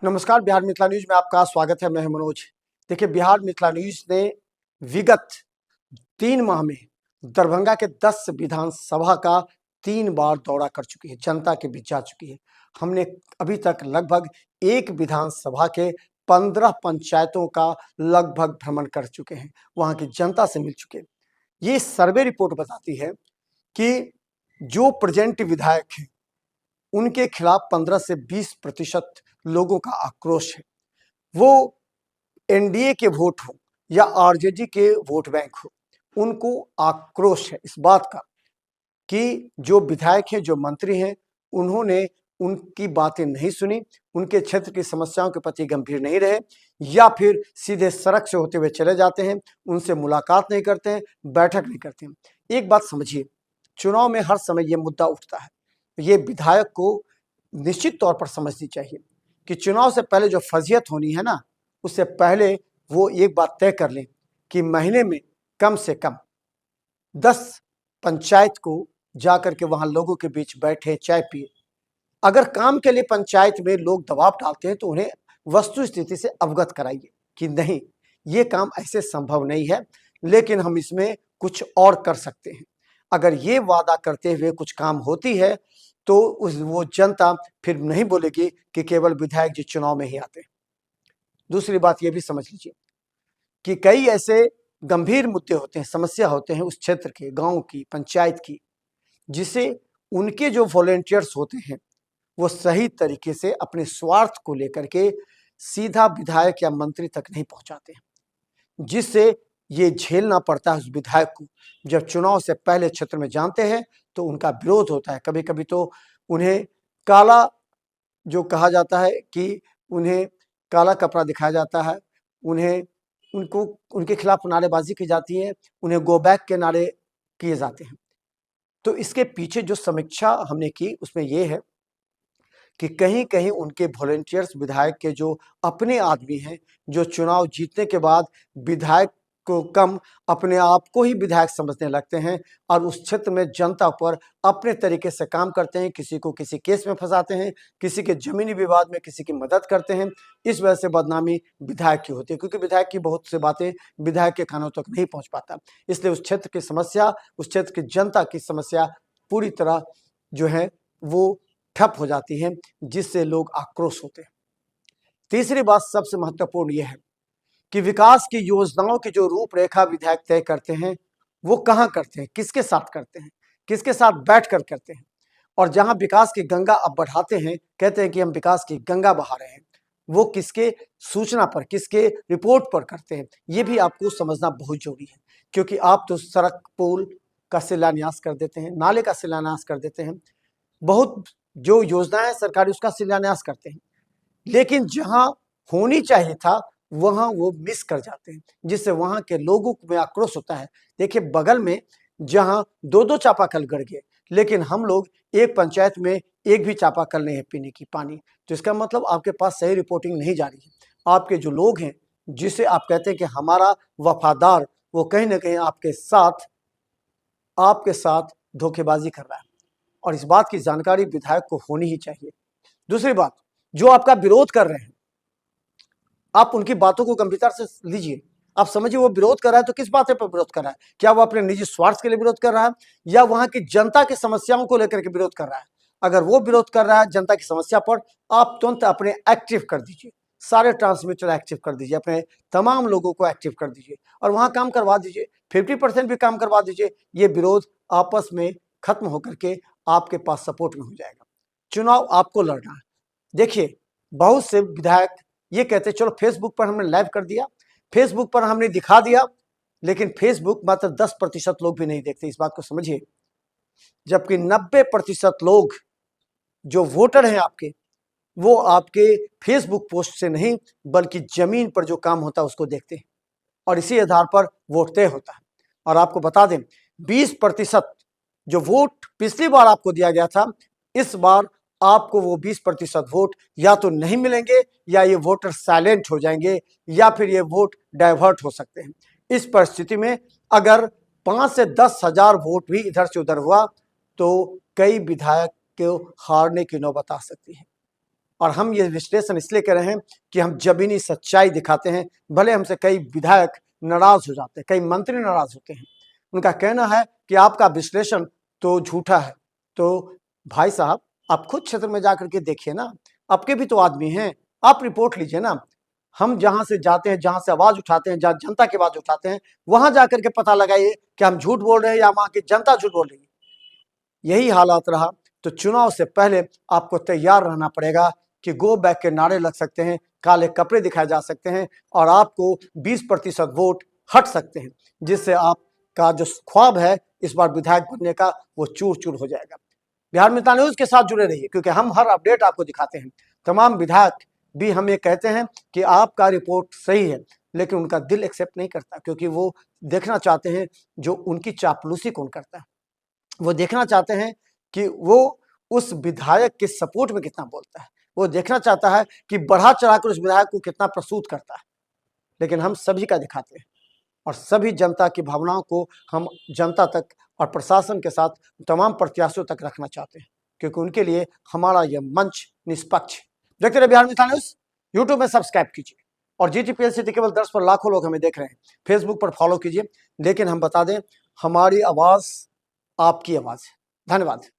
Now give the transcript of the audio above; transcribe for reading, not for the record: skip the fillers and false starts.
नमस्कार, बिहार मिथिला न्यूज में आपका स्वागत है। मैं हूं मनोज। देखिए, बिहार मिथिला न्यूज ने विगत 3 माह में दरभंगा के 10 विधानसभा का 3 बार दौरा कर चुकी है, जनता के बीच जा चुकी है। हमने अभी तक लगभग एक विधानसभा के 15 पंचायतों का लगभग भ्रमण कर चुके हैं, वहां की जनता से मिल चुके हैं। ये सर्वे रिपोर्ट बताती है कि जो प्रेजेंट विधायक हैं उनके खिलाफ 15 से 20% लोगों का आक्रोश है। वो एनडीए के वोट हो या आरजेडी के वोट बैंक हो, उनको आक्रोश है इस बात का कि जो विधायक हैं, जो मंत्री हैं, उन्होंने उनकी बातें नहीं सुनी, उनके क्षेत्र की समस्याओं के प्रति गंभीर नहीं रहे, या फिर सीधे सड़क से होते हुए चले जाते हैं, उनसे मुलाकात नहीं करते हैं, बैठक नहीं करते हैं। एक बात समझिए, चुनाव में हर समय ये मुद्दा उठता है। ये विधायक को निश्चित तौर पर समझनी चाहिए कि चुनाव से पहले जो फजीहत होनी है ना, उससे पहले वो एक बात तय कर लें कि महीने में कम से कम 10 पंचायत को जाकर के वहां लोगों के बीच बैठे, चाय पिए। अगर काम के लिए पंचायत में लोग दबाव डालते हैं तो उन्हें वस्तु स्थिति से अवगत कराइए कि नहीं, ये काम ऐसे संभव नहीं है, लेकिन हम इसमें कुछ और कर सकते हैं। अगर ये वादा करते हुए कुछ काम होती है तो वो जनता फिर नहीं बोलेगी कि केवल विधायक जी चुनाव में ही आते हैं। दूसरी बात ये भी समझ लीजिए कि कई ऐसे गंभीर मुद्दे होते हैं, समस्या होते हैं उस क्षेत्र के, गांव की, पंचायत की, जिसे उनके जो वॉलेंटियर्स होते हैं वो सही तरीके से अपने स्वार्थ को लेकर के सीधा विधायक या मंत्री तक नहीं पहुंचाते हैं, जिससे ये झेलना पड़ता है उस विधायक को। जब चुनाव से पहले क्षेत्र में जानते हैं तो उनका विरोध होता है, कभी कभी तो उन्हें काला, जो कहा जाता है कि उन्हें काला कपड़ा दिखाया जाता है, उन्हें उनको उनके खिलाफ नारेबाजी की जाती है, उन्हें गो बैक के नारे किए जाते हैं। तो इसके पीछे जो समीक्षा हमने की उसमें यह है कि कहीं कहीं उनके वॉलंटियर्स, विधायक के जो अपने आदमी हैं, जो चुनाव जीतने के बाद विधायक को कम अपने आप को ही विधायक समझने लगते हैं और उस क्षेत्र में जनता पर अपने तरीके से काम करते हैं, किसी को किसी केस में फंसाते हैं, किसी के जमीनी विवाद में किसी की मदद करते हैं। इस वजह से बदनामी विधायक की होती है, क्योंकि विधायक की बहुत सी बातें विधायक के कानों तक नहीं पहुंच पाता। इसलिए उस क्षेत्र की समस्या, उस क्षेत्र की जनता की समस्या पूरी तरह जो है वो ठप हो जाती है, जिससे लोग आक्रोश होते हैं। तीसरी बात सबसे महत्वपूर्ण यह है कि विकास की योजनाओं की जो रूपरेखा विधायक तय करते हैं वो कहां करते हैं, किसके साथ करते हैं, किसके साथ बैठकर करते हैं। और जहां विकास की गंगा अब बढ़ाते हैं, कहते हैं कि हम विकास की गंगा बहा रहे हैं, वो किसके सूचना पर, किसके रिपोर्ट पर करते हैं, ये भी आपको समझना बहुत जरूरी है। क्योंकि आप तो सड़क पुल का शिलान्यास कर देते हैं, नाले का शिलान्यास कर देते हैं, बहुत जो योजनाएं सरकारी उसका शिलान्यास करते हैं, लेकिन जहां होनी चाहिए था वहां वो मिस कर जाते हैं, जिससे वहां के लोगों में आक्रोश होता है। देखिए, बगल में जहां 2-2 चापाकल गड़ गए, लेकिन हम लोग एक पंचायत में एक भी चापाकल नहीं है पीने की पानी, तो इसका मतलब आपके पास सही रिपोर्टिंग नहीं जा रही है। आपके जो लोग हैं, जिसे आप कहते हैं कि हमारा वफादार, वो कहीं ना कहीं आपके साथ धोखेबाजी कर रहा है, और इस बात की जानकारी विधायक को होनी ही चाहिए। दूसरी बात, जो आपका विरोध कर रहे हैं, आप उनकी बातों को गंभीरता से लीजिए। आप समझिए, वो विरोध कर रहा है तो किस बात पर विरोध कर रहा है? क्या वो अपने निजी स्वार्थ के लिए विरोध कर रहा है या वहां की जनता की समस्याओं को लेकर के विरोध कर रहा है? अगर वो विरोध कर रहा है जनता की समस्या पर, आप तुरंत अपने एक्टिव कर दीजिए, सारे ट्रांसमीटर एक्टिव कर दीजिए, अपने तमाम लोगों को एक्टिव कर दीजिए और वहां काम करवा दीजिए। 50% भी काम करवा दीजिए। ये विरोध आपस में खत्म होकर के आपके पास सपोर्ट में हो जाएगा। चुनाव आपको लड़ना है। देखिए, बहुत से विधायक ये कहते चलो फेसबुक पर हमने लाइव कर दिया, फेसबुक पर हमने दिखा दिया, लेकिन फेसबुक मात्र 10% लोग भी नहीं देखते, इस बात को समझिए। जबकि 90% लोग जो वोटर हैं आपके, वो आपके फेसबुक पोस्ट से नहीं बल्कि जमीन पर जो काम होता है उसको देखते हैं, और इसी आधार पर वोट तय होता है। और आपको बता दें, 20% जो वोट पिछली बार आपको दिया गया था, इस बार आपको वो 20% वोट या तो नहीं मिलेंगे, या ये वोटर साइलेंट हो जाएंगे, या फिर ये वोट डाइवर्ट हो सकते हैं। इस परिस्थिति में अगर 5 से 10 हजार वोट भी इधर से उधर हुआ तो कई विधायक को हारने की नौबत आ सकती है। और हम ये विश्लेषण इसलिए कर रहे हैं कि हम जमीनी सच्चाई दिखाते हैं। भले हमसे कई विधायक नाराज हो जाते हैं, कई मंत्री नाराज होते हैं, उनका कहना है कि आपका विश्लेषण तो झूठा है। तो भाई साहब, आप खुद क्षेत्र में जाकर के देखिए ना, आपके भी तो आदमी हैं, आप रिपोर्ट लीजिए ना। हम जहां से जाते हैं, जहां से आवाज उठाते हैं, जहां जनता की आवाज उठाते हैं, वहां जाकर के पता लगाइए कि हम झूठ बोल रहे हैं या वहां की जनता झूठ बोल रही है। यही हालात रहा तो चुनाव से पहले आपको तैयार रहना पड़ेगा कि गो बैक के नारे लग सकते हैं, काले कपड़े दिखाए जा सकते हैं और आपको 20% वोट हट सकते हैं, जिससे आपका जो ख्वाब है इस बार विधायक बनने का वो चूर चूर हो जाएगा। बिहार मित्र न्यूज के साथ जुड़े रहिए, क्योंकि हम हर अपडेट आपको दिखाते हैं। तमाम विधायक भी हमें कहते हैं कि आपका रिपोर्ट सही है, लेकिन उनका दिल एक्सेप्ट नहीं करता, क्योंकि वो देखना चाहते हैं जो उनकी चापलूसी कौन करता है। वो देखना चाहते हैं कि वो उस विधायक के सपोर्ट में कितना बोलता है, वो देखना चाहता है कि बढ़ा चढ़ाकर उस विधायक को कितना प्रसूत करता है। लेकिन हम सभी का दिखाते हैं और सभी जनता की भावनाओं को हम जनता तक और प्रशासन के साथ तमाम प्रत्याशियों तक रखना चाहते हैं, क्योंकि उनके लिए हमारा यह मंच निष्पक्ष है। देखते रहिए बिहार मित्र न्यूज। यूट्यूब में सब्सक्राइब कीजिए और GTPL के केवल 10 पर लाखों लोग हमें देख रहे हैं। फेसबुक पर फॉलो कीजिए। लेकिन हम बता दें, हमारी आवाज आपकी आवाज है। धन्यवाद।